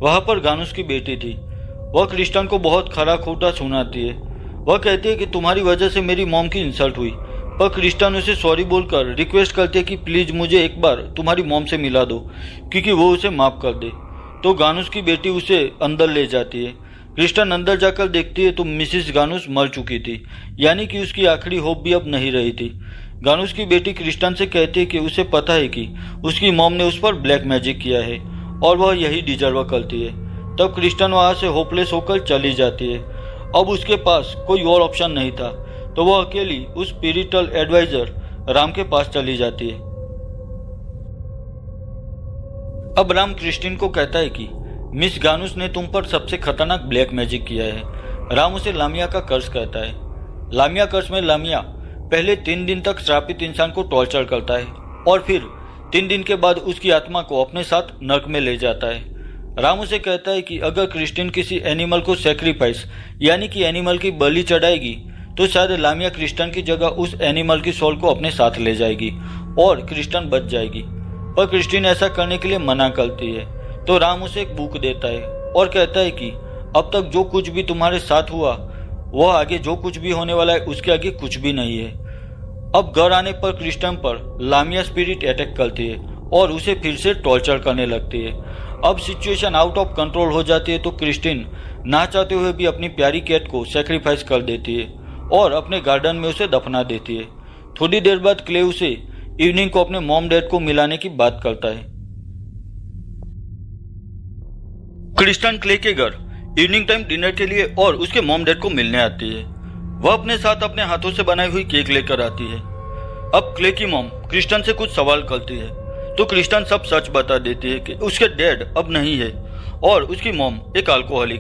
वहां पर गानुस की बेटी थी। वह क्रिस्टन को बहुत खरा खोटा सुनाती है। वह कहती है कि तुम्हारी वजह से मेरी मॉम की इंसल्ट हुई, पर क्रिस्टन उसे सॉरी बोलकर रिक्वेस्ट करती है कि प्लीज मुझे एक बार तुम्हारी मॉम से मिला दो, क्योंकि वो उसे माफ कर दे। तो गानुस की बेटी उसे अंदर ले जाती है। क्रिस्टन अंदर जाकर देखती है तो मिसिस गानुस मर चुकी थी, यानी कि उसकी आखिरी होप भी अब नहीं रही थी। गानुस की बेटी क्रिस्टन से कहती है कि उसे पता है कि उसकी मॉम ने उस पर ब्लैक मैजिक किया है और वह यही डिजर्व करती है। तब क्रिस्टन वहां से होपलेस होकर चली जाती है। अब उसके पास कोई और ऑप्शन नहीं था, तो वह अकेली उस स्पिरिचुअल एडवाइजर राम के पास चली जाती है। अब राम क्रिस्टिन को कहता है कि मिस गानुस ने तुम पर सबसे खतरनाक ब्लैक मैजिक किया है। राम उसे लामिया का कर्ज कहता है। लामिया कर्ज में लामिया पहले 3 दिन तक श्रापित इंसान को टॉर्चर करता है और फिर 3 दिन के बाद उसकी आत्मा को अपने साथ नर्क में ले जाता है। राम उसे कहता है कि अगर क्रिस्टिन किसी एनिमल को सेक्रीफाइस यानी कि एनिमल की बलि चढ़ाएगी तो शायद लामिया क्रिस्टन की जगह उस एनिमल की सोल को अपने साथ ले जाएगी और क्रिस्टन बच जाएगी। पर क्रिस्टिन ऐसा करने के लिए मना करती है। तो राम उसे एक बुक देता है और कहता है कि अब तक जो कुछ भी तुम्हारे साथ हुआ वह आगे जो कुछ भी होने वाला है उसके आगे कुछ भी नहीं है। अब घर आने पर क्रिस्टन पर लामिया स्पिरिट अटैक करती है और उसे फिर से टॉर्चर करने लगती है। अब सिचुएशन आउट ऑफ कंट्रोल हो जाती है तो क्रिस्टिन ना चाहते हुए भी अपनी प्यारी कैट को सेक्रीफाइस कर देती है और अपने गार्डन में उसे दफना देती है। थोड़ी देर बाद क्ले उसे इवनिंग को अपने मॉम डैड को मिलाने की बात करता है। क्रिस्टन क्ले के घर इवनिंग टाइम डिनर के लिए और उसके मॉम डैड को मिलने आती है। वह अपने साथ अपने हाथों से बनाई हुई केक लेकर आती है। अब क्ले की मॉम क्रिस्टन से कुछ सवाल करती है तो क्रिस्टन सब सच बता देती है कि उसके डैड अब नहीं है और उसकी मॉम एक अल्कोहलिक